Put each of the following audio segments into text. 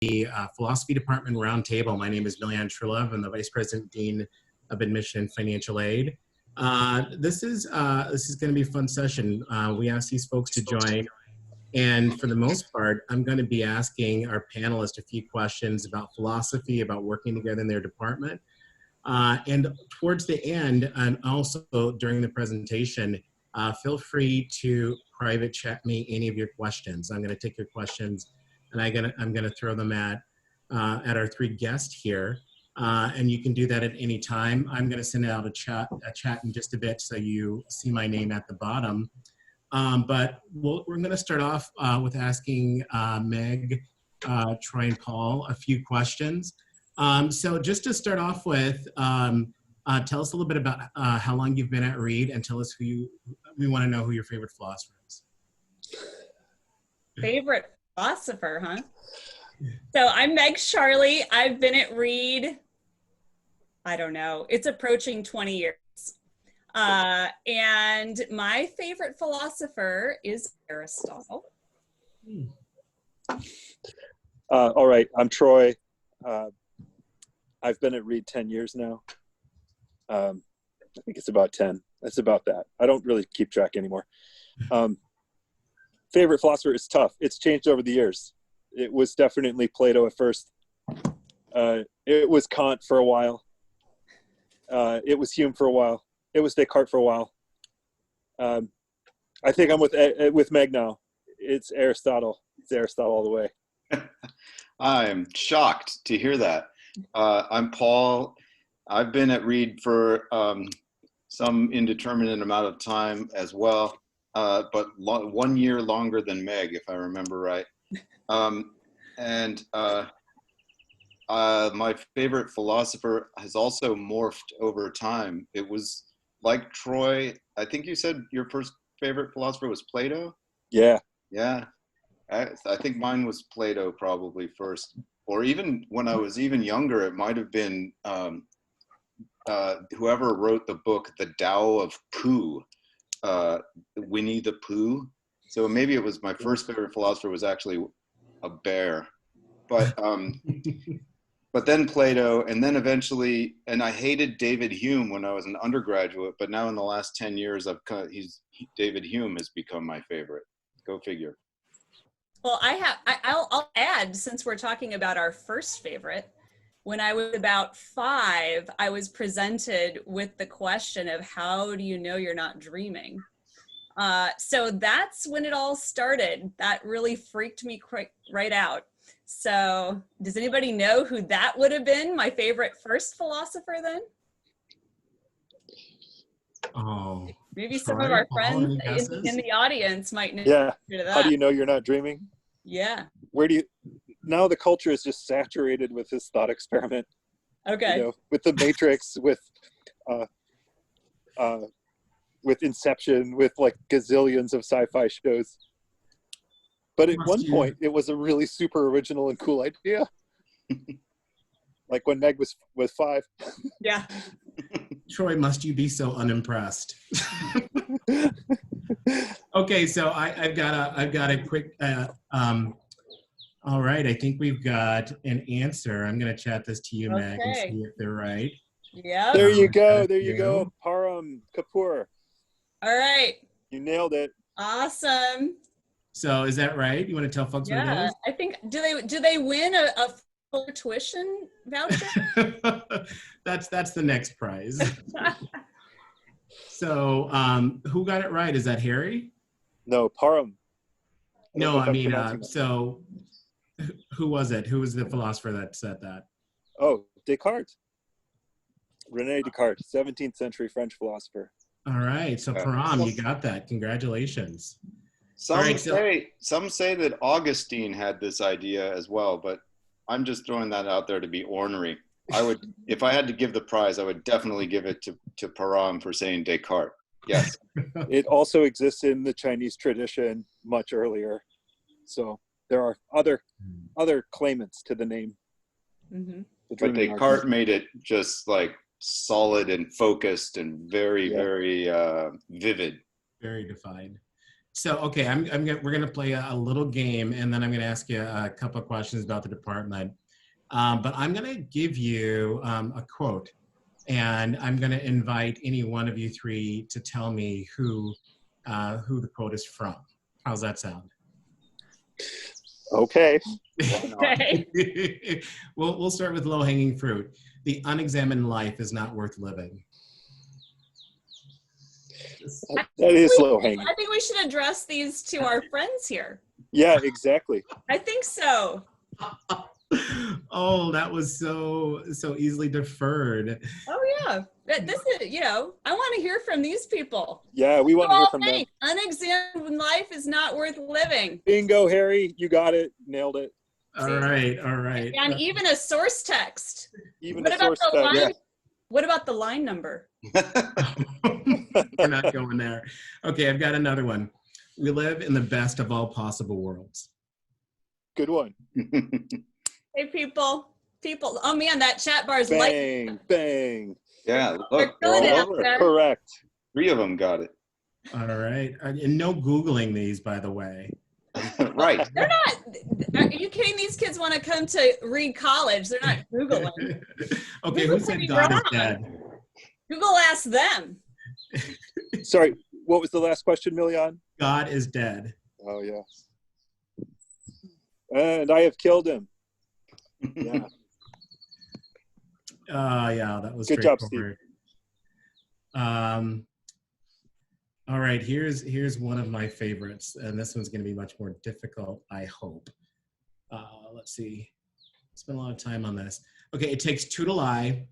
the Philosophy Department Roundtable. My name is Miljan Trilov. I'm the Vice President Dean of Admission and Financial Aid. This is going to be a fun session. We asked these folks to join, and for the most part, I'm going to be asking our panelists a few questions about philosophy, about working together in their department. And towards the end, and also during the presentation, feel free to private chat me any of your questions. I'm going to take your questions, and I'm gonna throw them at our three guests here, and you can do that at any time. I'm going to send out a chat in just a bit, so you see my name at the bottom. But we're going to start off with asking Meg, Troy, and Paul a few questions. So just to start off with, tell us a little bit about how long you've been at Reed, and tell us we want to know who your favorite philosopher is. Favorite philosopher, huh? So I'm Meg Charlie. I've been at Reed, I don't know, it's approaching 20 years. And my favorite philosopher is Aristotle. All right, I'm Troy. I've been at Reed 10 years now. I think it's about 10. That's about that. I don't really keep track anymore. Favorite philosopher is tough. It's changed over the years. It was definitely Plato at first. It was Kant for a while. It was Hume for a while. It was Descartes for a while. I think I'm with Meg now. It's Aristotle. It's Aristotle all the way. I'm shocked to hear that. I'm Paul. I've been at Reed for some indeterminate amount of time as well, but 1 year longer than Meg, if I remember right. My favorite philosopher has also morphed over time. It was like Troy, I think you said your first favorite philosopher was Plato? Yeah. Yeah. I think mine was Plato probably first. Or even when I was even younger, it might have been whoever wrote the book, The Tao of Pooh, Winnie the Pooh. So maybe it was my first favorite philosopher was actually a bear. But then Plato, and then eventually, and I hated David Hume when I was an undergraduate, but now in the last 10 years, David Hume has become my favorite. Go figure. Well, I'll add, since we're talking about our first favorite, when I was about 5, I was presented with the question of how do you know you're not dreaming? So that's when it all started. That really freaked me right out. So does anybody know who that would have been, my favorite first philosopher then? Oh, maybe Troy, some of our Paul, friends in the audience might know. Yeah. That. How do you know you're not dreaming? Yeah. Now the culture is just saturated with this thought experiment. Okay. You know, with the Matrix, with Inception, with like gazillions of sci-fi shows. But at one point, it was a really super original and cool idea. Like when Meg was 5. Yeah. Troy, must you be so unimpressed? Okay, so I've got a quick. All right, I think we've got an answer. I'm going to chat this to you, Meg, and see if they're right. Yeah. There you go. There you go. Param Kapoor. All right. You nailed it. Awesome. So is that right? You want to tell folks what it is? I think, do they win a full tuition voucher? That's the next prize. So who got it right? Is that Harry? No, Param. No, I mean, so who was it? Who was the philosopher that said that? Oh, Descartes. René Descartes, 17th century French philosopher. All right, so Param, you got that. Congratulations. Some say that Augustine had this idea as well, but I'm just throwing that out there to be ornery. I would, if I had to give the prize, I would definitely give it to Param for saying Descartes. Yes. It also exists in the Chinese tradition much earlier. So there are other claimants to the name. Mm-hmm. But Descartes made it just like solid and focused and very, very vivid. Very defined. So, okay, we're gonna play a little game, and then I'm gonna ask you a couple of questions about the department. But I'm gonna give you a quote, and I'm gonna invite any one of you three to tell me who the quote is from. How's that sound? Okay. Okay. We'll start with low-hanging fruit. The unexamined life is not worth living. That is low hanging. I think we should address these to our friends here. Yeah, exactly. I think so. Oh, that was so easily deferred. Oh yeah. This is, I want to hear from these people. Yeah, we want to hear from them. Unexamined life is not worth living. Bingo, Harry. You got it. Nailed it. All right. And even a source text. Even What a about source the text. line? Yeah. What about the line number? We're not going there. Okay, I've got another one. We live in the best of all possible worlds. Good one. Hey, people. Oh man, that chat bar is Bang, bang. Yeah, They're look, killing they're it all up over. there. Correct. 3 of them got it. All right. And no Googling these, by the way. Right. They're not. Are you kidding? These kids want to come to Reed College. They're not Googling. Okay, who said God is dead? Google asked them. Sorry, what was the last question, Milian? God is dead. Oh, yeah. And I have killed him. Yeah. Yeah, that was Good job, straightforward. All right, here's one of my favorites, and this one's going to be much more difficult, I hope. Let's see. Spent a lot of time on this. Okay, it takes 2 to lie.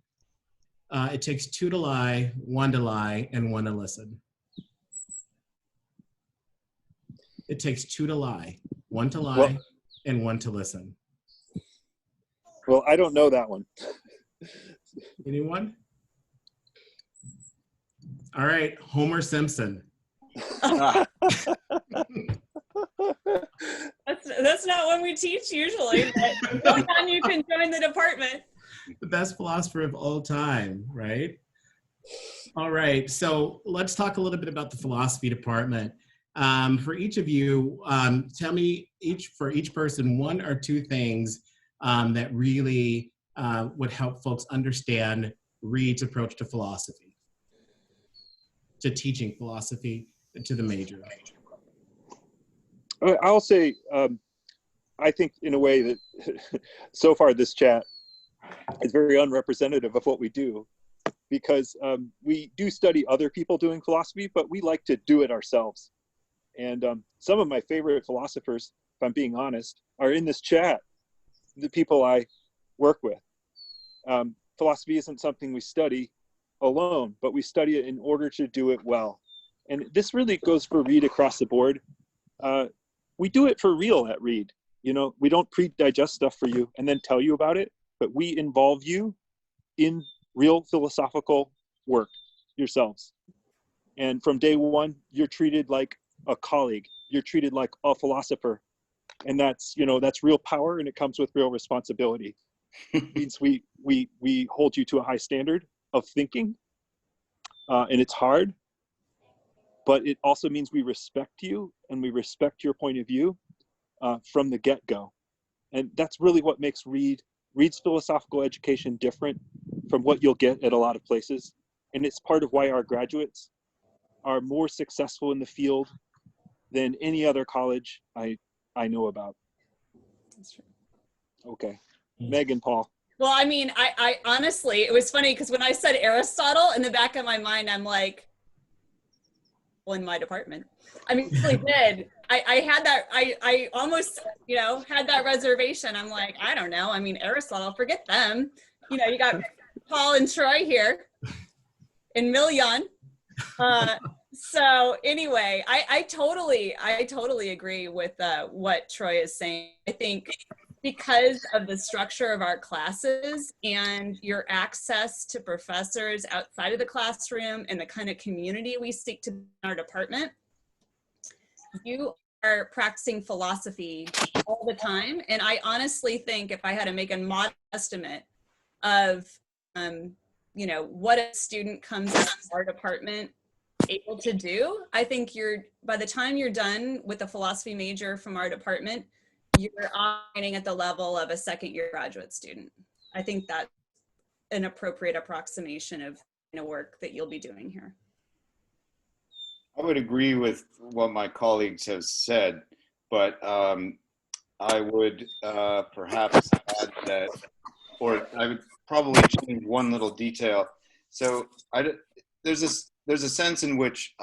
It takes 2 to lie, 1 to lie, and 1 to listen. It takes 2 to lie, 1 to lie, and 1 to listen. Well, I don't know that one. Anyone? All right, Homer Simpson. That's not one we teach usually, but sometime you can join the department. The best philosopher of all time, right? All right, so let's talk a little bit about the philosophy department. For each of you, tell me for each person 1 or 2 things that really would help folks understand Reed's approach to philosophy, to teaching philosophy, to the major. I'll say, I think in a way that so far this chat is very unrepresentative of what we do, because we do study other people doing philosophy, but we like to do it ourselves. And some of my favorite philosophers, if I'm being honest, are in this chat, the people I work with. Philosophy isn't something we study alone, but we study it in order to do it well. And this really goes for Reed across the board. We do it for real at Reed. We don't pre-digest stuff for you and then tell you about it, but we involve you in real philosophical work yourselves. And from day one, you're treated like a colleague. You're treated like a philosopher. And that's real power, and it comes with real responsibility. It means we hold you to a high standard of thinking, and it's hard, but it also means we respect you and we respect your point of view from the get-go. And that's really what makes Reed's philosophical education different from what you'll get at a lot of places. And it's part of why our graduates are more successful in the field than any other college I know about. That's true. Okay. Megan, Paul. Well, I mean, I honestly, it was funny because when I said Aristotle, in the back of my mind, I'm like, well, in my department. I mean, I really did. I had that, I almost, had that reservation. I'm like, I don't know. I mean, Aristotle, forget them. You got Paul and Troy here and Milian. So anyway, I totally agree with what Troy is saying. I think because of the structure of our classes and your access to professors outside of the classroom and the kind of community we seek to in our department, you are practicing philosophy all the time. And I honestly think if I had to make a modest estimate of, what a student comes out of our department able to do. I think by the time you're done with a philosophy major from our department, you're operating at the level of a second-year graduate student. I think that's an appropriate approximation of the work that you'll be doing here. I would agree with what my colleagues have said, but I would perhaps add that, or I would probably change one little detail. So there's a sense in which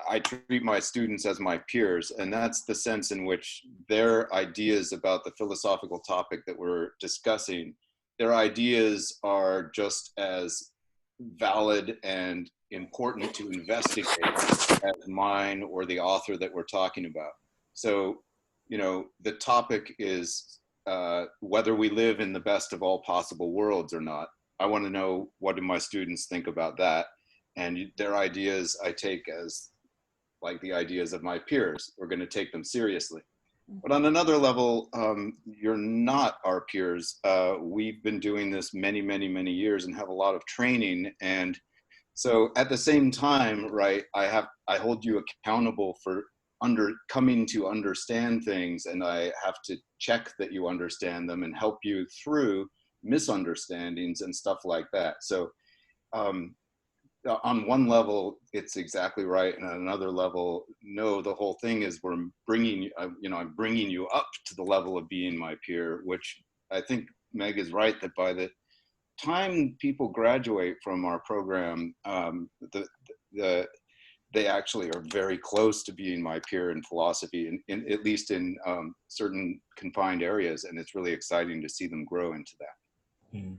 I treat my students as my peers, and that's the sense in which their ideas about the philosophical topic that we're discussing, their ideas are just as valid and important to investigate as mine or the author that we're talking about. So, you know, the topic is whether we live in the best of all possible worlds or not. I want to know, what do my students think about that? And their ideas I take as like the ideas of my peers. We're going to take them seriously. But on another level, you're not our peers. We've been doing this many, many, many years and have a lot of training. And so at the same time, right, I hold you accountable for coming to understand things, and I have to check that you understand them and help you through misunderstandings and stuff like that. So on one level, it's exactly right, and on another level, no. The whole thing is I'm bringing you up to the level of being my peer, which I think Meg is right that by the time people graduate from our program, they actually are very close to being my peer in philosophy, at least in certain confined areas, and it's really exciting to see them grow into that. Mm.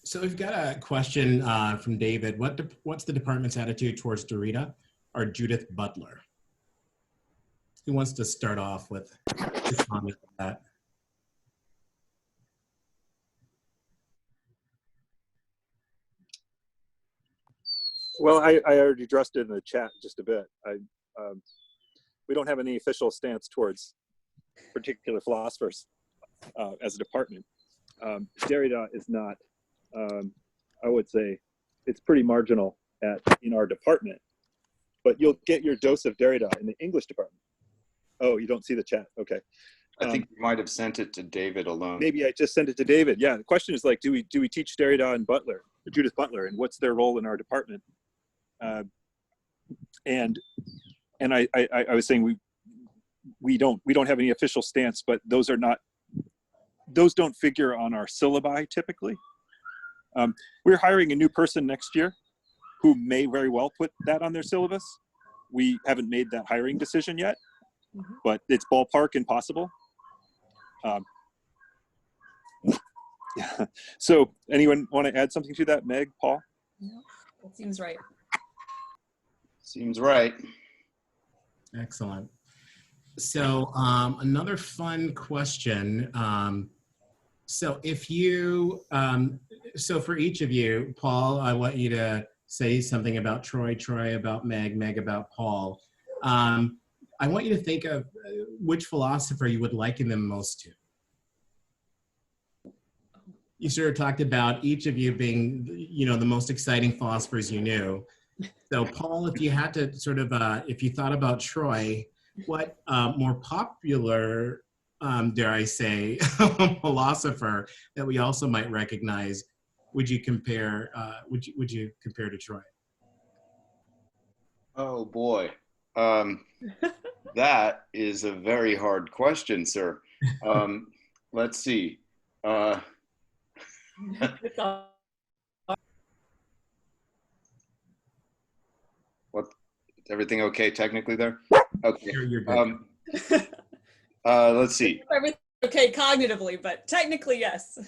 So we've got a question from David. What's the department's attitude towards Terina or Judith Butler? Who wants to start off with his comment on that? Well, I already addressed it in the chat just a bit. We don't have any official stance towards particular philosophers as a department. Derrida is not, I would say, it's pretty marginal in our department, but you'll get your dose of Derrida in the English department. Oh, you don't see the chat, okay. I think you might have sent it to David alone. Maybe I just sent it to David. Yeah, the question is like, do we teach Derrida and Butler, or Judith Butler, and what's their role in our department? And I was saying we don't have any official stance, but those don't figure on our syllabi typically. We're hiring a new person next year who may very well put that on their syllabus. We haven't made that hiring decision yet, but it's ballpark and possible. Yeah. So anyone want to add something to that? Meg, Paul? No, that seems right. Seems right. Excellent. So another fun question. So if you, so for each of you, Paul, I want you to say something about Troy, about Meg, about Paul. I want you to think of which philosopher you would liken them most to. You sort of talked about each of you being, you know, the most exciting philosophers you knew. So Paul, if you had to sort of, if you thought about Troy, what more popular, dare I say, philosopher that we also might recognize would you compare? Would you compare to Troy? Oh boy, that is a very hard question, sir. Let's see. What? Everything okay technically there? Okay. You're good. Let's see. Everything okay cognitively, but technically, yes.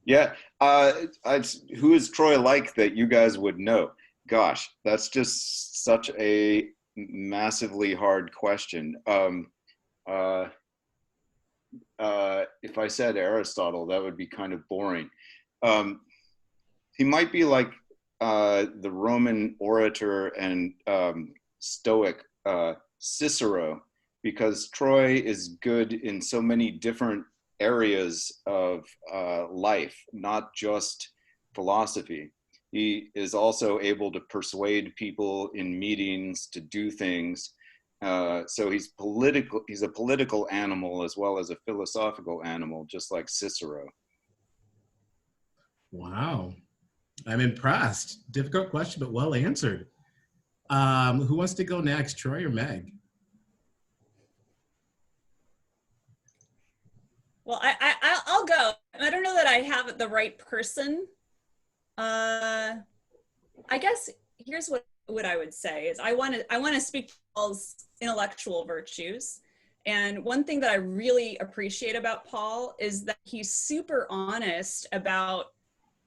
Yeah. Who is Troy like that you guys would know? Gosh, that's just such a massively hard question. If I said Aristotle, that would be kind of boring. He might be like the Roman orator and Stoic Cicero, because Troy is good in so many different areas of life, not just philosophy. He is also able to persuade people in meetings to do things. So he's a political animal as well as a philosophical animal, just like Cicero. Wow. I'm impressed. Difficult question, but well answered. Who wants to go next, Troy or Meg? Well, I'll go. I don't know that I have the right person. I guess here's what I would say is I want to speak to Paul's intellectual virtues. And one thing that I really appreciate about Paul is that he's super honest about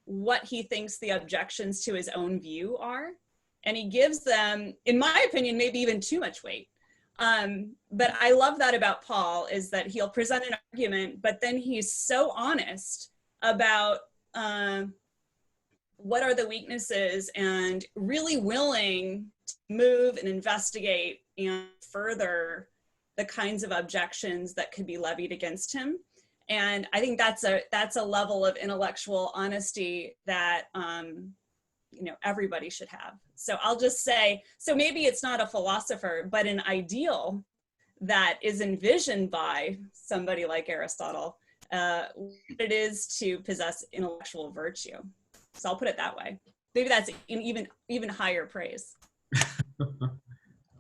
what he thinks the objections to his own view are. And he gives them, in my opinion, maybe even too much weight. But I love that about Paul, is that he'll present an argument, but then he's so honest about what are the weaknesses and really willing to move and investigate and further the kinds of objections that could be levied against him. And I think that's a level of intellectual honesty that everybody should have. So I'll just say, so maybe it's not a philosopher, but an ideal that is envisioned by somebody like Aristotle, what it is to possess intellectual virtue. So I'll put it that way. Maybe that's an even higher praise.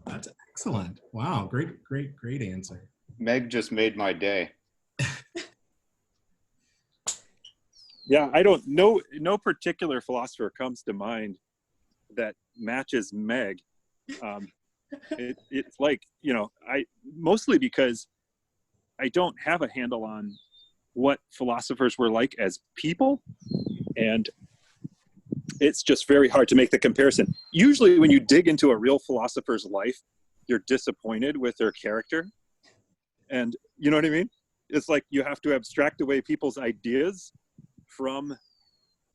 That's excellent. Wow, great answer. Meg just made my day. Yeah, I don't know. No particular philosopher comes to mind that matches Meg. It's like, I mostly because I don't have a handle on what philosophers were like as people, and it's just very hard to make the comparison. Usually when you dig into a real philosopher's life, you're disappointed with their character. And you know what I mean? It's like you have to abstract away people's ideas from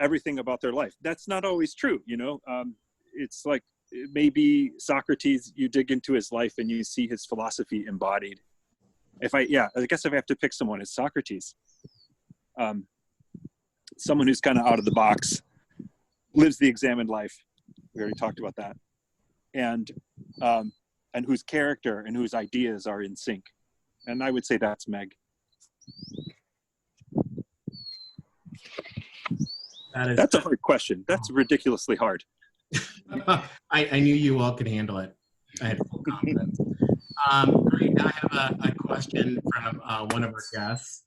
everything about their life. That's not always true, it's like maybe Socrates, you dig into his life and you see his philosophy embodied. I guess if I have to pick someone, it's Socrates. Someone who's kind of out of the box, lives the examined life. We already talked about that. And whose character and whose ideas are in sync. And I would say that's Meg. That's a hard question. That's ridiculously hard. I knew you all could handle it. I had full confidence. Great. I have a question from one of our guests.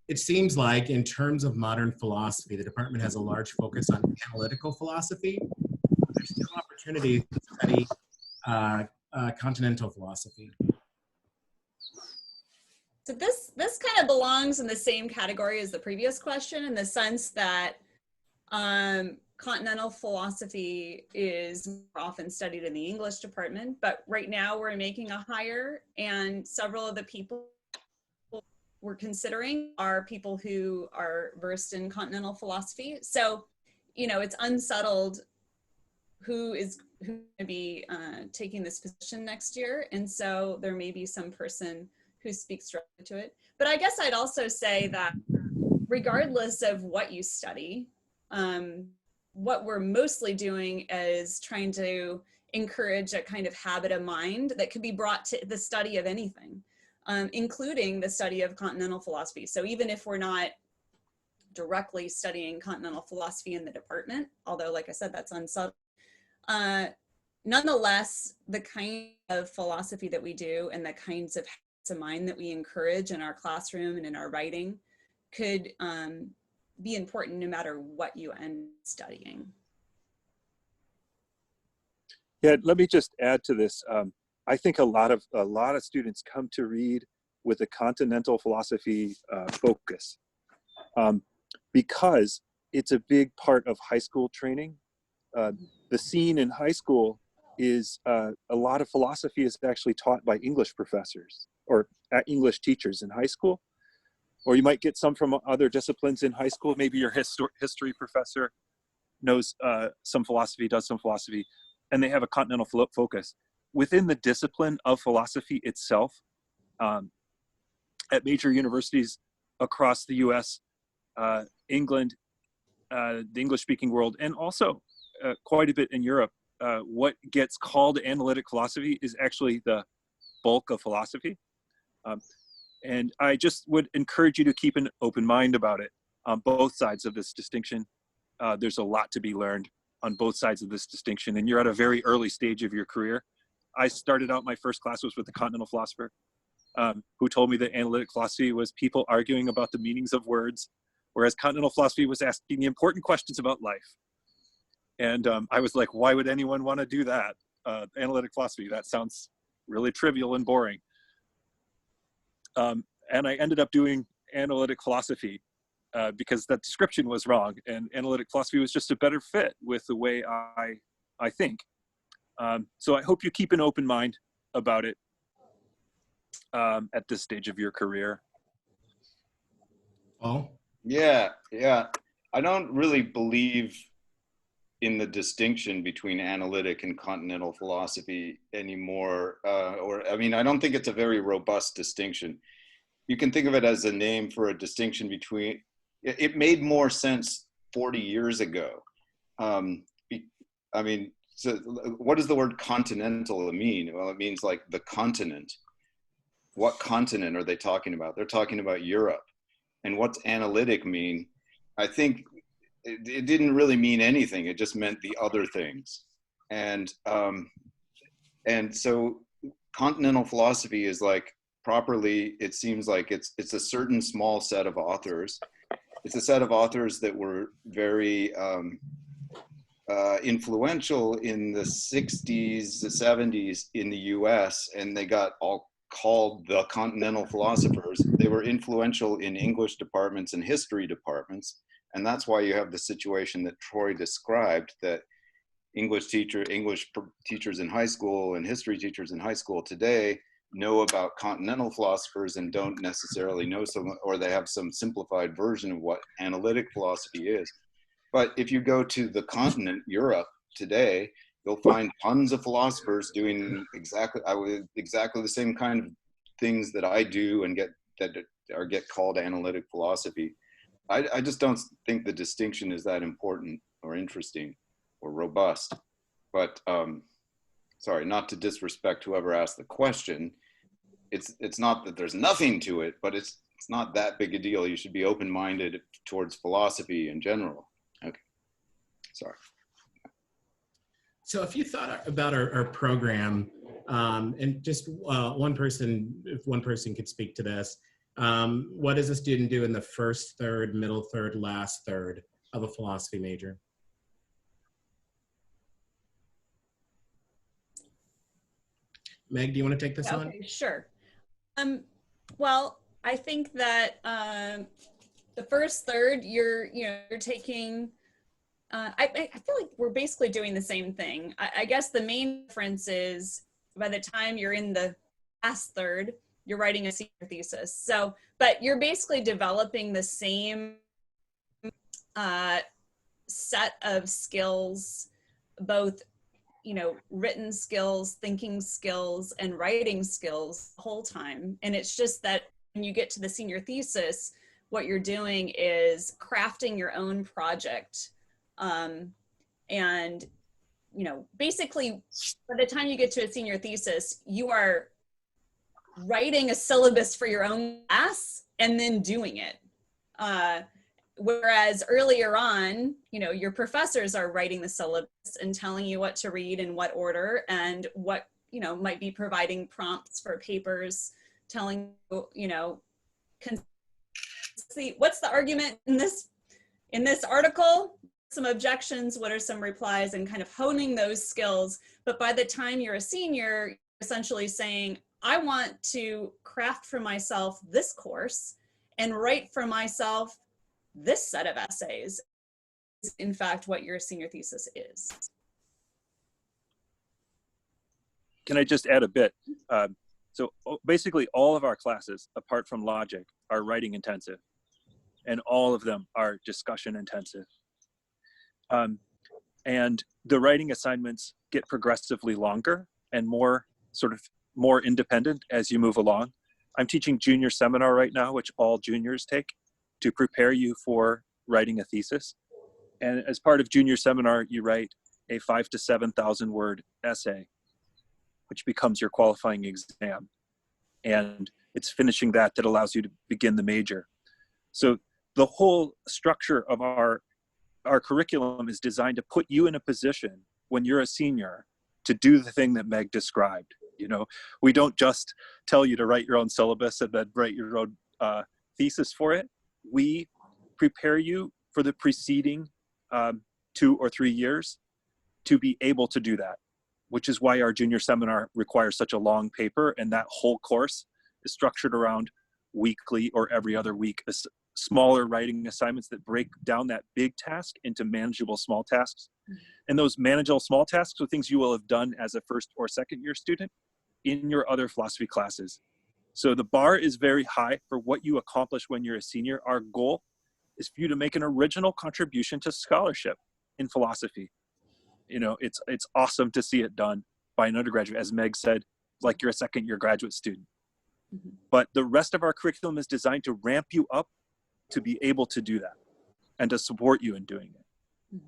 It seems like in terms of modern philosophy, the department has a large focus on analytical philosophy. There's still opportunities to study continental philosophy. So this kind of belongs in the same category as the previous question, in the sense that continental philosophy is more often studied in the English department, but right now we're making a hire, and several of the people we're considering are people who are versed in continental philosophy. So, it's unsettled who is going to be taking this position next year, and so there may be some person who speaks directly to it. But I guess I'd also say that regardless of what you study, what we're mostly doing is trying to encourage a kind of habit of mind that could be brought to the study of anything, including the study of continental philosophy. So even if we're not directly studying continental philosophy in the department, although like I said, that's unsettled, nonetheless, the kind of philosophy that we do and the kinds of habits of mind that we encourage in our classroom and in our writing could be important no matter what you end up studying. Yeah, let me just add to this. I think a lot of students come to read with a continental philosophy focus because it's a big part of high school training. The scene in high school is a lot of philosophy is actually taught by English professors or English teachers in high school, or you might get some from other disciplines in high school. Maybe your history professor knows some philosophy, does some philosophy, and they have a continental focus. Within the discipline of philosophy itself, at major universities across the US, England, the English-speaking world, and also quite a bit in Europe, what gets called analytic philosophy is actually the bulk of philosophy. And I just would encourage you to keep an open mind about it on both sides of this distinction. There's a lot to be learned on both sides of this distinction, and you're at a very early stage of your career. I started out, my first class was with a Continental philosopher who told me that analytic philosophy was people arguing about the meanings of words, whereas Continental philosophy was asking the important questions about life. And I was like, why would anyone want to do that? Analytic philosophy, that sounds really trivial and boring. And I ended up doing analytic philosophy because that description was wrong, and analytic philosophy was just a better fit with the way I think. So I hope you keep an open mind about it at this stage of your career. Paul? Yeah. I don't really believe in the distinction between analytic and continental philosophy anymore. I don't think it's a very robust distinction. You can think of it as a name for a distinction between, it made more sense 40 years ago. So what does the word continental mean? Well, it means like the continent. What continent are they talking about? They're talking about Europe. And what's analytic mean? I think it didn't really mean anything. It just meant the other things. And so continental philosophy is like, properly, it seems like it's a certain small set of authors. It's a set of authors that were very influential in the 60s, the 70s in the US, and they got all called the Continental Philosophers. They were influential in English departments and history departments, and that's why you have the situation that Troy described, that English teachers in high school and history teachers in high school today know about continental philosophers and don't necessarily know some, or they have some simplified version of what analytic philosophy is. But if you go to the continent, Europe, today, you'll find tons of philosophers doing exactly the same kind of things that I do and get called analytic philosophy. I just don't think the distinction is that important or interesting or robust. But sorry, not to disrespect whoever asked the question. It's not that there's nothing to it, but it's not that big a deal. You should be open-minded towards philosophy in general. Okay, sorry. So if you thought about our program, and just if one person could speak to this, what does a student do in the first third, middle third, last third of a philosophy major? Meg, do you want to take this on? Okay, sure. Well, I think that the first third, you're taking. I feel like we're basically doing the same thing. I guess the main difference is by the time you're in the last third, you're writing a senior thesis. So, but you're basically developing the same set of skills, both written skills, thinking skills, and writing skills the whole time. And it's just that when you get to the senior thesis, what you're doing is crafting your own project. And, basically by the time you get to a senior thesis, you are writing a syllabus for your own class and then doing it. Whereas earlier on, your professors are writing the syllabus and telling you what to read in what order and what, might be providing prompts for papers, telling you, what's the argument in this article, some objections, what are some replies, and kind of honing those skills. But by the time you're a senior, you're essentially saying, I want to craft for myself this course and write for myself this set of essays, is in fact what your senior thesis is. Can I just add a bit? So basically all of our classes, apart from logic, are writing intensive, and all of them are discussion intensive. And the writing assignments get progressively longer and more independent as you move along. I'm teaching junior seminar right now, which all juniors take, to prepare you for writing a thesis. And as part of junior seminar, you write a 5,000 to 7,000 word essay, which becomes your qualifying exam. And it's finishing that allows you to begin the major. So the whole structure of our curriculum is designed to put you in a position when you're a senior to do the thing that Meg described. You know, we don't just tell you to write your own syllabus and then write your own thesis for it. We prepare you for the preceding 2 or 3 years to be able to do that, which is why our junior seminar requires such a long paper, and that whole course is structured around weekly or every other week smaller writing assignments that break down that big task into manageable small tasks. And those manageable small tasks are things you will have done as a first or second year student in your other philosophy classes. So the bar is very high for what you accomplish when you're a senior. Our goal is for you to make an original contribution to scholarship in philosophy. You know, it's awesome to see it done by an undergraduate, as Meg said, like you're a second year graduate student. But the rest of our curriculum is designed to ramp you up to be able to do that and to support you in doing it.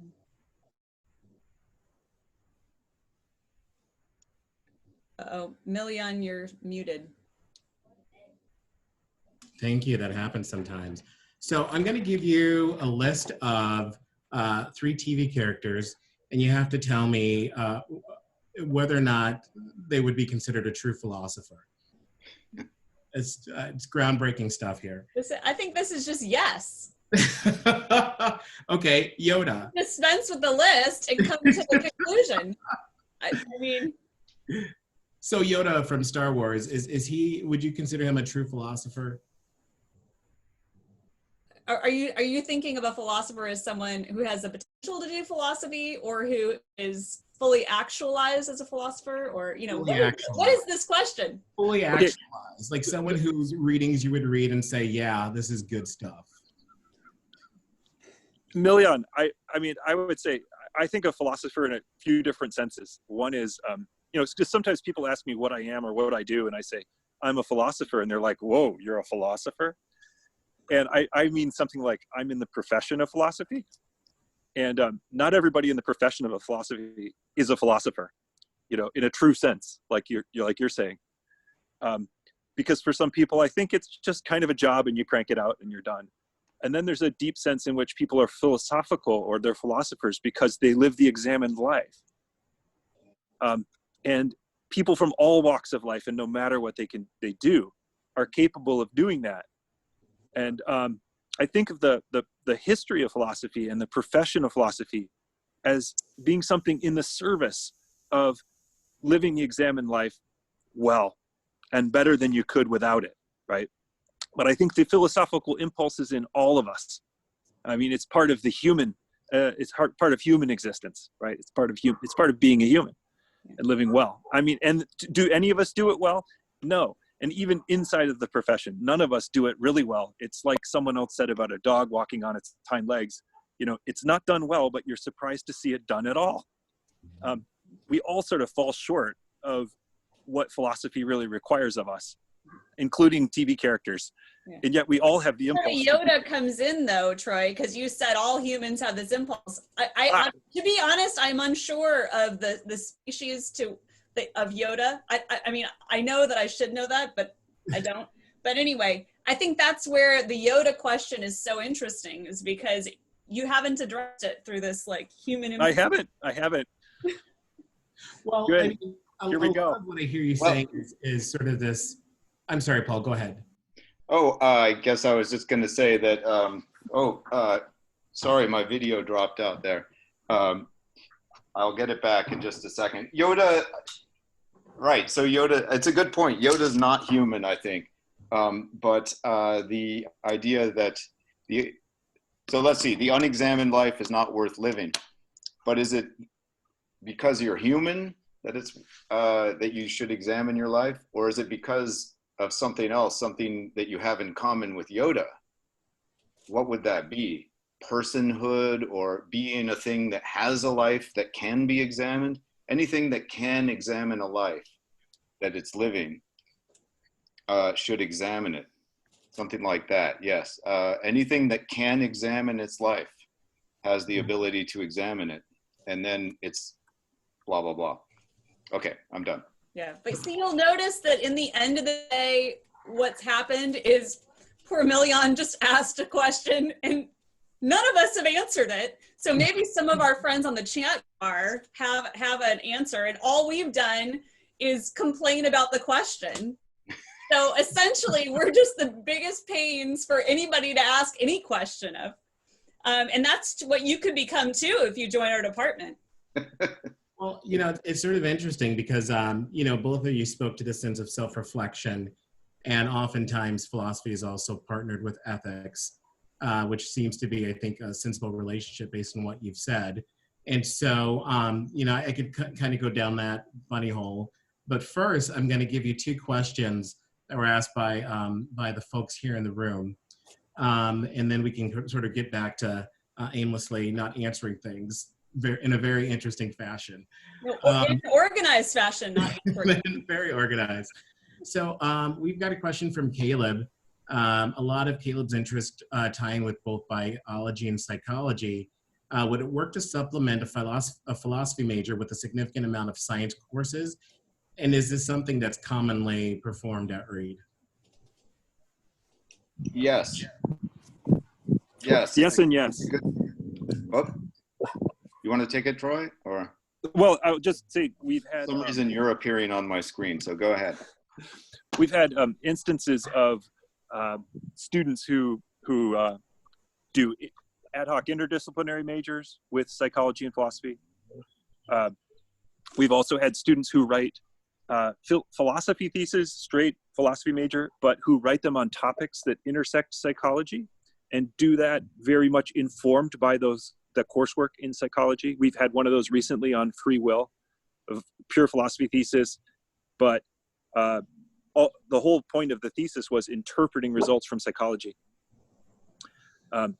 Uh-oh, Milian, you're muted. Thank you. That happens sometimes. So I'm going to give you a list of 3 TV characters, and you have to tell me whether or not they would be considered a true philosopher. It's groundbreaking stuff here. I think this is just yes. Okay, Yoda. Dispense with the list and come to the conclusion. I mean, so Yoda from Star Wars, is he? Would you consider him a true philosopher? Are you thinking of a philosopher as someone who has the potential to do philosophy, or who is fully actualized as a philosopher, or what is this question? Fully actualized, like someone whose readings you would read and say, yeah, this is good stuff. Milian, I mean, I would say I think of philosopher in a few different senses. One is, because sometimes people ask me what I am or what I do, and I say I'm a philosopher, and they're like, "Whoa, you're a philosopher?" And I mean something like I'm in the profession of philosophy, and not everybody in the profession of a philosophy is a philosopher, in a true sense, like you're saying. Because for some people, I think it's just kind of a job, and you crank it out, and you're done. And then there's a deep sense in which people are philosophical, or they're philosophers because they live the examined life. And people from all walks of life, and no matter what they do, are capable of doing that. And I think of the history of philosophy and the profession of philosophy as being something in the service of living the examined life well and better than you could without it, right? But I think the philosophical impulse is in all of us. I mean, it's part of the human. It's part of human existence, right? It's part of being a human and living well. I mean, and do any of us do it well? No. And even inside of the profession, none of us do it really well. It's like someone else said about a dog walking on its hind legs. It's not done well, but you're surprised to see it done at all. We all sort of fall short of what philosophy really requires of us, including TV characters. Yeah. And yet we all have the impulse. Yoda comes in though, Troy, because you said all humans have this impulse. I to be honest, I'm unsure of the species of Yoda. I mean, I know that I should know that, but I don't. But anyway, I think that's where the Yoda question is so interesting, is because you haven't addressed it through this like human impulse. I haven't. Well, good. Here we go. What I hear you saying is sort of this. I'm sorry, Paul, go ahead. Oh, I guess I was just going to say that, sorry, my video dropped out there. I'll get it back in just a second. Yoda, right, so Yoda, it's a good point. Yoda's not human, I think. But the idea that, so let's see, the unexamined life is not worth living. But is it because you're human that it's that you should examine your life? Or is it because of something else, something that you have in common with Yoda? What would that be? Personhood, or being a thing that has a life that can be examined? Anything that can examine a life that it's living should examine it. Something like that, yes. Anything that can examine its life has the ability to examine it, and then it's blah, blah, blah. Okay, I'm done. Yeah, but see, you'll notice that in the end of the day, what's happened is poor Milian just asked a question and none of us have answered it. So maybe some of our friends on the chat bar have an answer, and all we've done is complain about the question. So essentially, we're just the biggest pains for anybody to ask any question of. And that's what you could become too if you join our department. Well, you know, it's sort of interesting because, you know, both of you spoke to the sense of self-reflection, and oftentimes philosophy is also partnered with ethics, which seems to be, I think, a sensible relationship based on what you've said. And so, you know, I could kind of go down that bunny hole. But first, I'm going to give you two questions that were asked by the folks here in the room. And then we can sort of get back to aimlessly not answering things in a very interesting fashion. In an organized fashion, not very organized. So we've got a question from Caleb. A lot of Caleb's interest tying with both biology and psychology. Would it work to supplement a philosophy major with a significant amount of science courses? And is this something that's commonly performed at Reed? Yes. Yes. Yes and yes. Oh, you want to take it, Troy? Or Well, I would just say we've had for some reason you're appearing on my screen, so go ahead. we've had instances of students who do ad hoc interdisciplinary majors with psychology and philosophy. We've also had students who write philosophy theses, straight philosophy major, but who write them on topics that intersect psychology and do that very much informed by the coursework in psychology. We've had one of those recently on free will, of pure philosophy thesis, but the whole point of the thesis was interpreting results from psychology.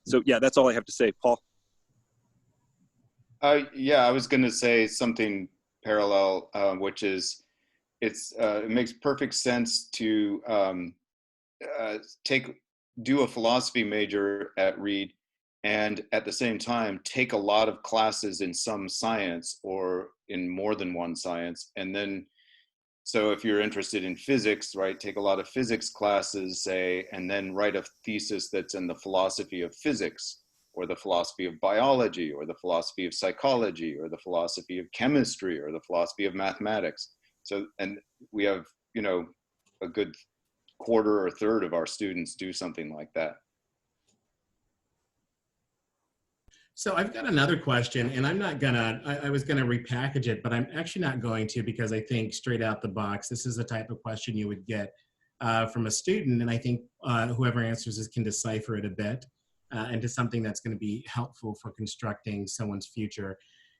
So yeah, that's all I have to say. Paul? Yeah, I was going to say something parallel, which is it makes perfect sense to do a philosophy major at Reed and at the same time take a lot of classes in some science or in more than one science. And then, so if you're interested in physics, right, take a lot of physics classes, say, and then write a thesis that's in the philosophy of physics, or the philosophy of biology, or the philosophy of psychology, or the philosophy of chemistry, or the philosophy of mathematics. So, and we have, you know, a good quarter or third of our students do something like that. So I've got another question, and I'm not gonna, I was gonna repackage it, but I'm actually not going to, because I think straight out the box, this is the type of question you would get from a student, and I think whoever answers this can decipher it a bit into something that's gonna be helpful for constructing someone's future.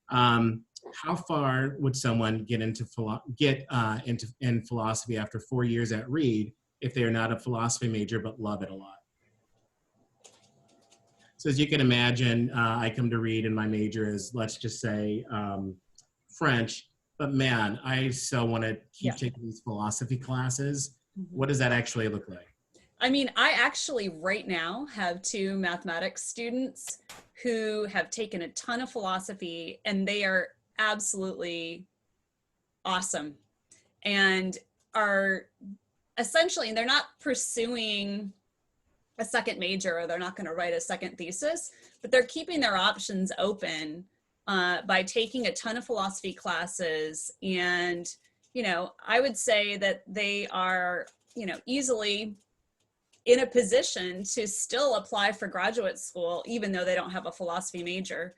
How far would someone get into philosophy after 4 years at Reed if they are not a philosophy major but love it a lot? So as you can imagine, I come to Reed and my major is, let's just say, French, but man, I so want to keep taking these philosophy classes. What does that actually look like? I mean, I actually right now have 2 mathematics students who have taken a ton of philosophy, and they are absolutely awesome and are essentially, and they're not pursuing a second major, or they're not going to write a second thesis, but they're keeping their options open by taking a ton of philosophy classes. And, you know, I would say that they are, you know, easily in a position to still apply for graduate school, even though they don't have a philosophy major,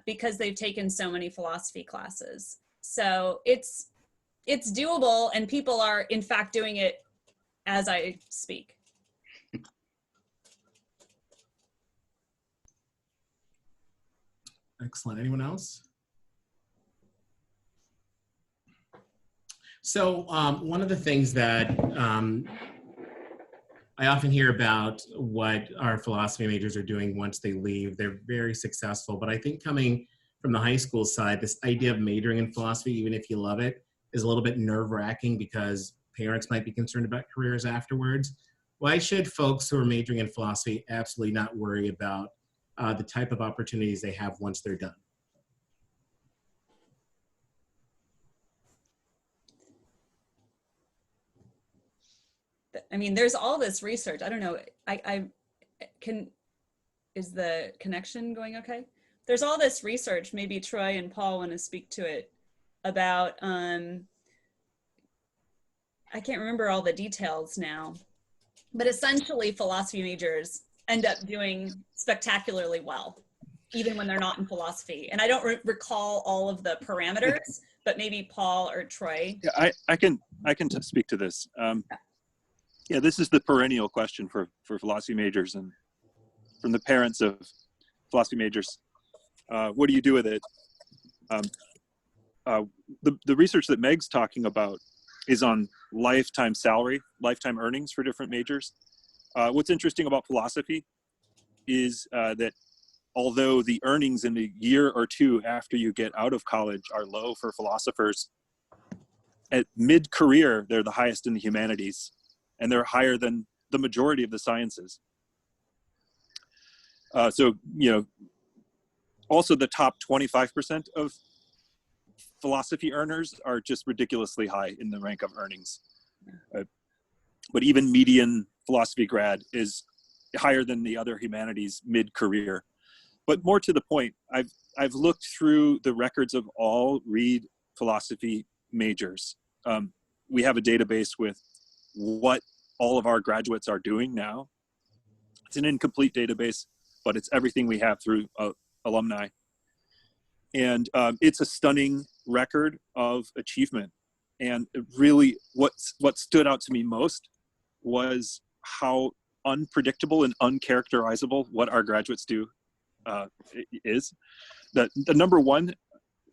because they've taken so many philosophy classes. So it's doable, and people are in fact doing it as I speak. Excellent. Anyone else? So one of the things that I often hear about what our philosophy majors are doing once they leave, they're very successful. But I think coming from the high school side, this idea of majoring in philosophy, even if you love it, is a little bit nerve-wracking because parents might be concerned about careers afterwards. Why should folks who are majoring in philosophy absolutely not worry about the type of opportunities they have once they're done. I mean, there's all this research. I don't know. Is the connection going okay? There's all this research. Maybe Troy and Paul want to speak to it about, I can't remember all the details now, but essentially philosophy majors end up doing spectacularly well, even when they're not in philosophy. And I don't recall all of the parameters, but maybe Paul or Troy. Yeah, I can speak to this. Yeah, this is the perennial question for philosophy majors and from the parents of philosophy majors. What do you do with it? The research that Meg's talking about is on lifetime salary, lifetime earnings for different majors. What's interesting about philosophy is that although the earnings in a year or two after you get out of college are low for philosophers, at mid-career, they're the highest in the humanities, and they're higher than the majority of the sciences. So, you know, also the top 25% of philosophy earners are just ridiculously high in the rank of earnings. But even median philosophy grad is higher than the other humanities mid-career. But more to the point, I've looked through the records of all Reed philosophy majors. We have a database with what all of our graduates are doing now. It's an incomplete database, but it's everything we have through alumni. And it's a stunning record of achievement. And really what stood out to me most was how unpredictable and uncharacterizable what our graduates do is. The number one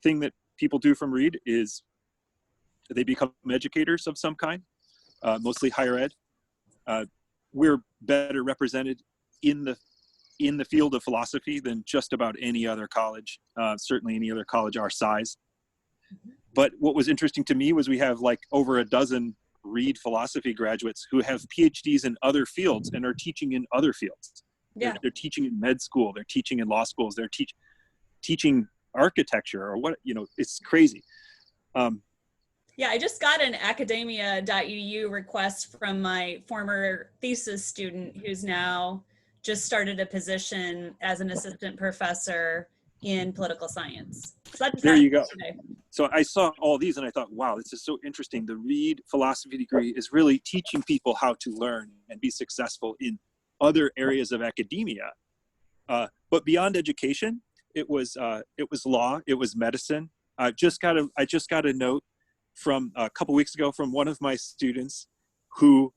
thing that people do from Reed is they become educators of some kind, mostly higher ed. We're better represented in the field of philosophy than just about any other college, certainly any other college our size. But what was interesting to me was we have like over a dozen Reed philosophy graduates who have PhDs in other fields and are teaching in other fields. Yeah. They're teaching in med school, they're teaching in law schools, they're teaching architecture or what, you know, it's crazy. Yeah, I just got an academia.edu request from my former thesis student who's now just started a position as an assistant professor in political science. So there you go. Today. So I saw all these and I thought, wow, this is so interesting. The Reed philosophy degree is really teaching people how to learn and be successful in other areas of academia. But beyond education, it was law, it was medicine. I just got a note from a couple weeks ago from one of my students who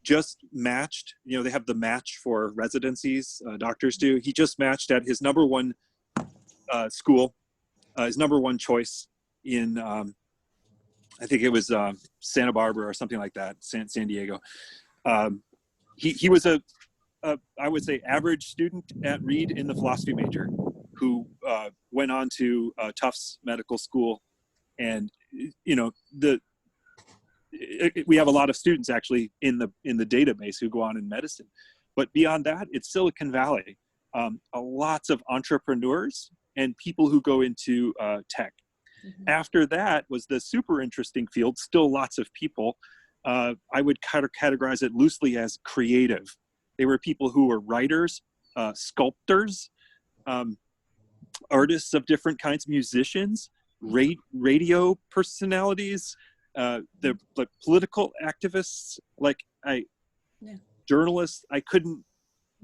just matched, you know, they have the match for residencies, doctors do. He just matched at his number one school, his number one choice in, I think it was Santa Barbara or something like that, San Diego. He was I would say, average student at Reed in the philosophy major who went on to Tufts Medical School. And, you know, we have a lot of students actually in the database who go on in medicine. But beyond that, it's Silicon Valley. Lots of entrepreneurs and people who go into tech. Mm-hmm. After that was the super interesting field, still lots of people. I would categorize it loosely as creative. They were people who were writers, sculptors, artists of different kinds, musicians, radio personalities, the political activists, journalists. I couldn't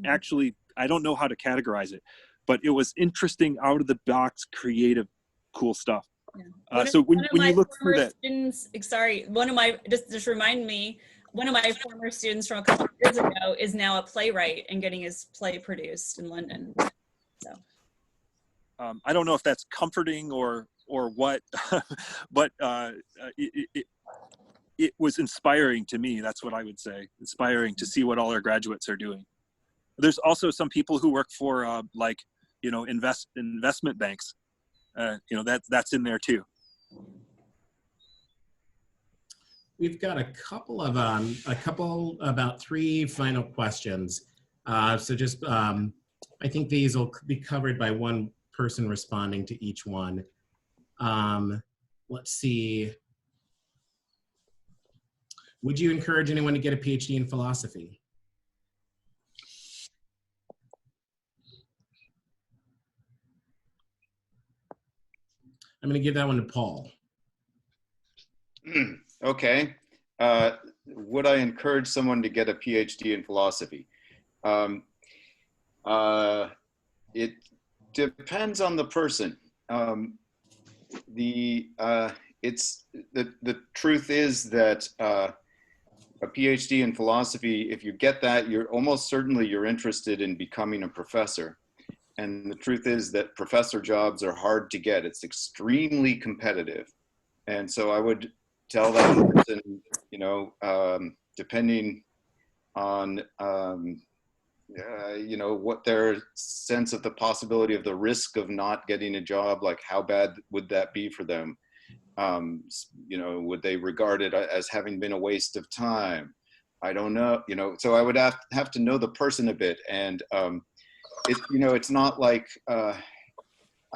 actually, I don't know how to categorize it, but it was interesting, out of the box, creative, cool stuff. Yeah. So when you look through that, students, sorry, just remind me, one of my former students from a couple of years ago is now a playwright and getting his play produced in London. So I don't know if that's comforting or what, but it was inspiring to me. That's what I would say. Inspiring to see what all our graduates are doing. There's also some people who work for investment banks. That's in there too. We've got about 3 final questions. So just I think these will be covered by one person responding to each one. Let's see. Would you encourage anyone to get a PhD in philosophy? I'm going to give that one to Paul. Okay. Would I encourage someone to get a PhD in philosophy? It depends on the person. The truth is that a PhD in philosophy, if you get that, you're almost certainly you're interested in becoming a professor. And the truth is that professor jobs are hard to get. It's extremely competitive. And so I would tell that person, you know, depending on, you know, what their sense of the possibility of the risk of not getting a job, like how bad would that be for them? You know, would they regard it as having been a waste of time? I don't know, you know, so I would have to know the person a bit. And, you know, it's not like, I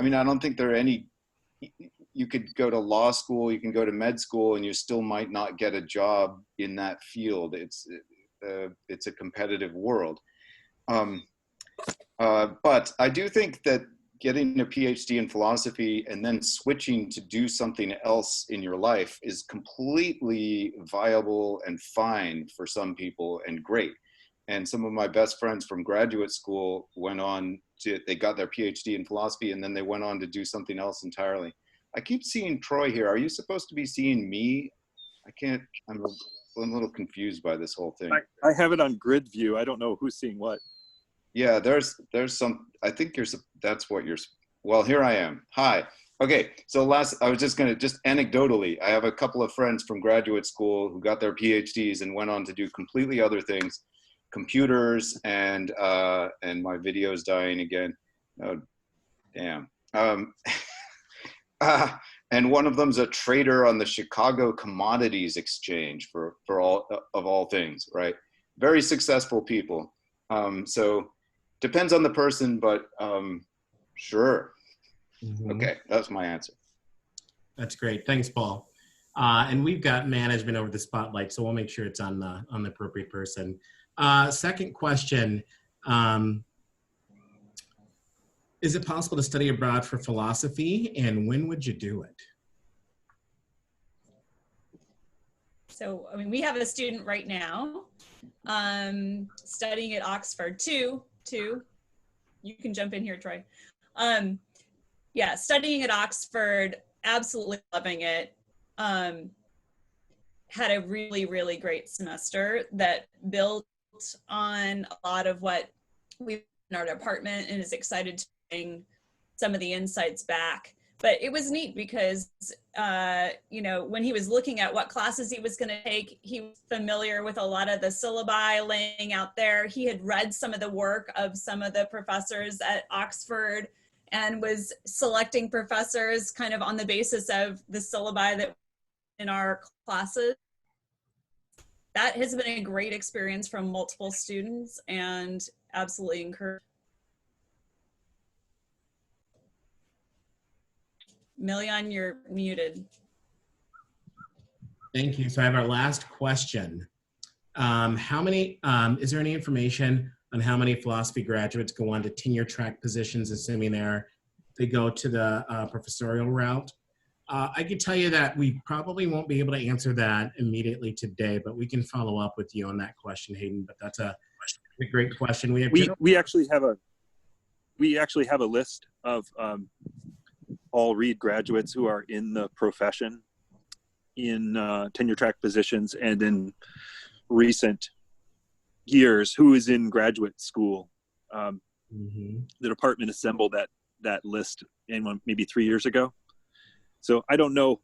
mean, I don't think there are any, you could go to law school, you can go to med school, and you still might not get a job in that field. It's a competitive world. But I do think that getting a PhD in philosophy and then switching to do something else in your life is completely viable and fine for some people and great. And some of my best friends from graduate school went on to, they got their PhD in philosophy and then they went on to do something else entirely. I keep seeing Troy here. Are you supposed to be seeing me? I can't, I'm a little confused by this whole thing. I have it on grid view. I don't know who's seeing what. Yeah, there's some, I think that's what you're, well, here I am. Hi. Okay, so I was just gonna, just anecdotally, I have a couple of friends from graduate school who got their PhDs and went on to do completely other things, computers, and my video's dying again. Oh, damn. And one of them's a trader on the Chicago Commodities Exchange for all of all things, right? Very successful people. So depends on the person, but sure. Mm-hmm. Okay, that's my answer. That's great. Thanks, Paul. And we've got management over the spotlight, so we'll make sure it's on the appropriate person. Second question. Is it possible to study abroad for philosophy, and when would you do it? So, I mean, we have a student right now studying at Oxford. Two. You can jump in here, Troy. Yeah, studying at Oxford, absolutely loving it. Had a really, really great semester that built on a lot of what we've in our department, and is excited to bring some of the insights back. But it was neat because, you know, when he was looking at what classes he was going to take, he was familiar with a lot of the syllabi laying out there. He had read some of the work of some of the professors at Oxford and was selecting professors kind of on the basis of the syllabi that in our classes. That has been a great experience from multiple students and absolutely encouraged. Milian, you're muted. Thank you. So I have our last question. Is there any information on how many philosophy graduates go on to tenure track positions, assuming they go to the professorial route? I could tell you that we probably won't be able to answer that immediately today, but we can follow up with you on that question, Hayden. But that's a great question. We actually have a list of all Reed graduates who are in the profession in tenure track positions, and in recent years who is in graduate school. The department assembled that list maybe 3 years ago. So I don't know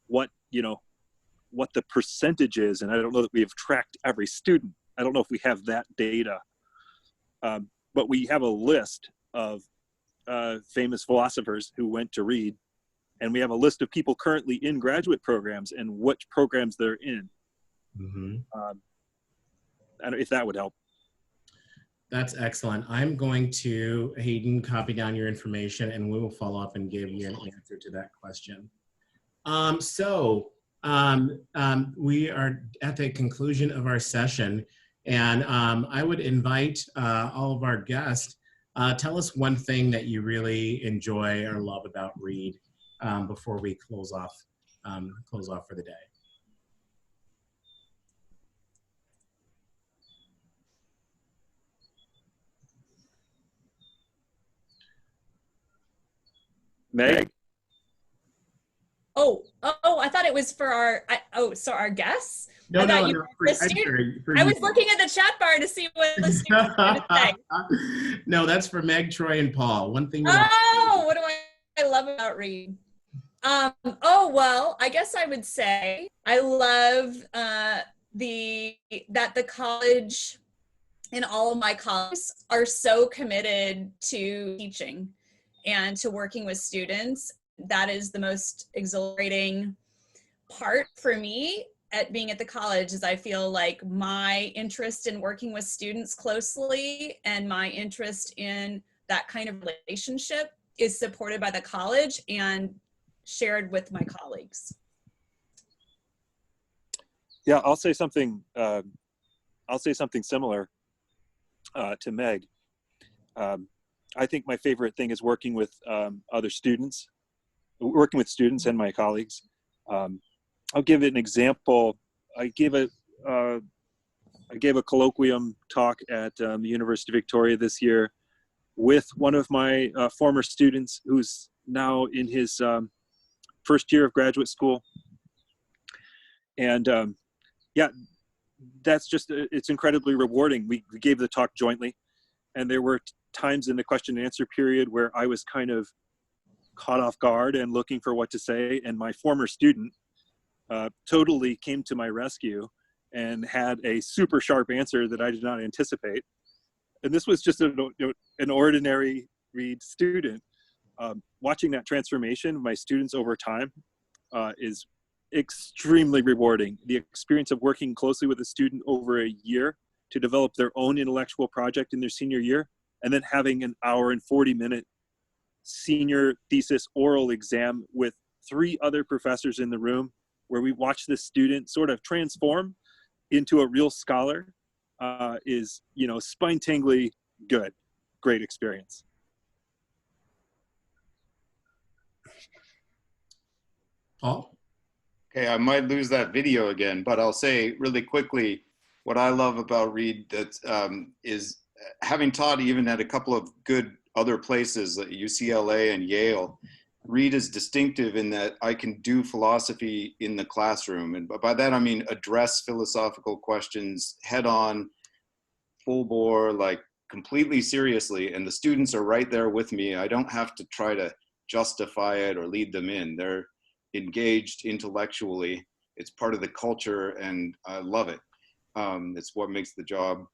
what the percentage is, and I don't know that we have tracked every student. I don't know if we have that data, but we have a list of famous philosophers who went to Reed, and we have a list of people currently in graduate programs and which programs they're in. I don't know if that would help. That's excellent. I'm going to, Hayden, copy down your information and we will follow up and give you an answer to that question. We are at the conclusion of our session, and I would invite all of our guests, tell us one thing that you really enjoy or love about Read before we close off for the day. Meg? Oh, I thought it was for our, so our guests? No, I thought no, you no. were the student. For I you. was looking at the chat bar to see what the students were going to say. No, that's for Meg, Troy, and Paul. One thing. Oh, what do I love about Read? Oh, well, I guess I would say I love that the college and all of my colleagues are so committed to teaching and to working with students. That is the most exhilarating part for me at being at the college, is I feel like my interest in working with students closely and my interest in that kind of relationship is supported by the college and shared with my colleagues. Yeah, I'll say something similar to Meg. I think my favorite thing is working with students and my colleagues. I'll give an example. I gave a colloquium talk at the University of Victoria this year with one of my former students who's now in his first year of graduate school. And yeah, that's just, it's incredibly rewarding. We gave the talk jointly, and there were times in the question and answer period where I was kind of caught off guard and looking for what to say, and my former student totally came to my rescue and had a super sharp answer that I did not anticipate. And this was just an ordinary Read student. Watching that transformation of my students over time is extremely rewarding. The experience of working closely with a student over a year to develop their own intellectual project in their senior year, and then having an hour and 40-minute senior thesis oral exam with 3 other professors in the room, where we watch this student sort of transform into a real scholar, is, spine-tingly good. Great experience. Paul? Okay, I might lose that video again, but I'll say really quickly what I love about Read is having taught even at a couple of good other places like UCLA and Yale. Read is distinctive in that I can do philosophy in the classroom, and by that I mean address philosophical questions head on, full bore, like completely seriously, and the students are right there with me. I don't have to try to justify it or lead them in. They're engaged intellectually. It's part of the culture, and I love it. It's what makes the job,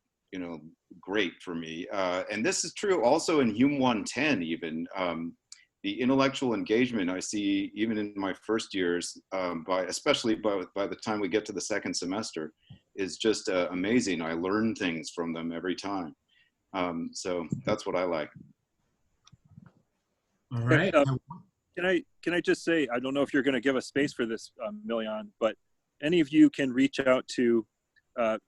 great for me. And this is true also in Hume 110 even. The intellectual engagement I see even in my first years, especially by the time we get to the second semester, is just amazing. I learn things from them every time. So that's what I like. All right. Can I just say, I don't know if you're going to give us space for this, Milian, but any of you can reach out to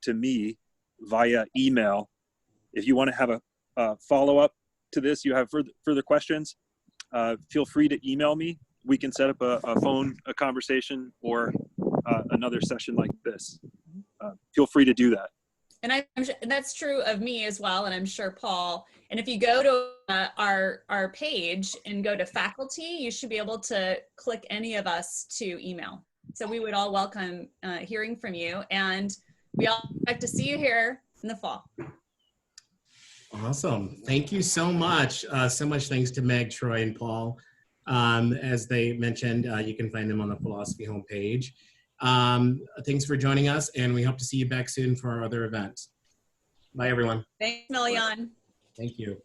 me via email if you want to have a follow-up to this. You have further questions. Feel free to email me. We can set up a conversation, or another session like this. Feel free to do that. And that's true of me as well, and I'm sure Paul. And if you go to our page and go to faculty, you should be able to click any of us to email. So we would all welcome hearing from you, and we all expect to see you here in the fall. Awesome. Thank you so much. So much thanks to Meg, Troy, and Paul. As they mentioned, you can find them on the philosophy homepage. Thanks for joining us, and we hope to see you back soon for our other events. Bye, everyone. Thanks, Milian. Thank you.